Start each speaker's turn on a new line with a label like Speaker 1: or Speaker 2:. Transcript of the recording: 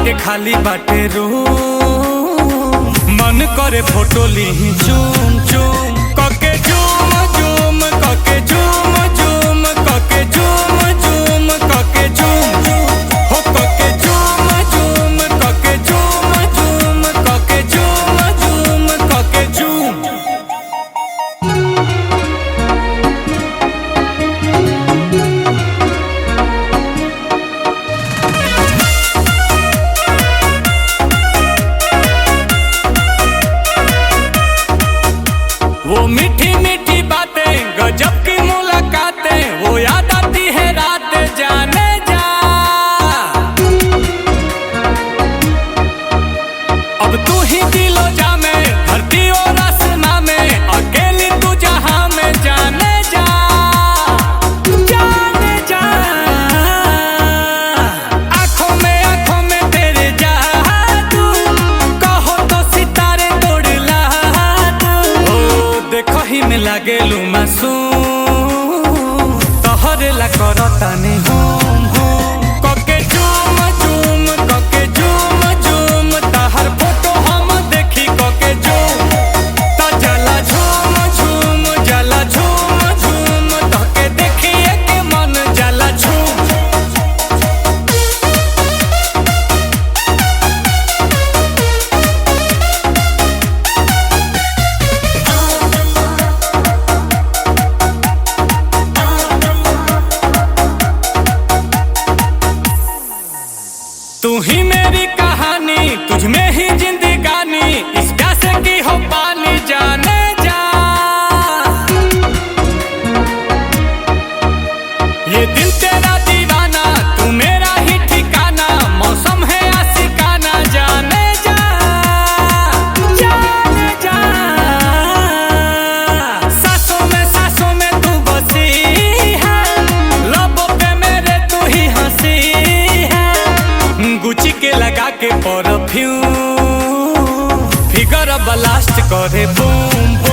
Speaker 1: बाटे खाली बाटे रूम, मन करे फोटो ली चूम चूम कके झूम झूम कके झूम झूम कके झूम झूम कके झूम हो कके झूम झूम कके झूम झूम कके झूम झूम कके झूम। वो मीठी मीठी बातें गजब की मुलाकातें वो याद आती है रात जाने जा। अब तू ही दिलो जा में धरती और आसमां में अकेली तू जहां में जाने जा जाने जा। आंखों में तेरे जादू कहो तो सितारे तोड़ ला दू। देखो ही में लागेलू मासूम तोहरे ला करतानी हूम हूम कके झूम झूम कके झूम झूम तहर फोटो हम देखी कके झूम ता जला झूम झूम जला झूम झूम तके देखिए के मन जला झूम। तू ही मेरी कहानी तुझ में ही जिंदगानी इस प्यासे की हो पानी जाने जा। ये दिल तेरा दीवाना तू मेरा ही ठिकाना मौसम है आशिकाना जाने जा जाने जा। सांसों में तू बसी है लबों पे मेरे तू ही हंसी है। गुची के लगा के परफ्यूम फिगर ब्लास्ट करे बूम।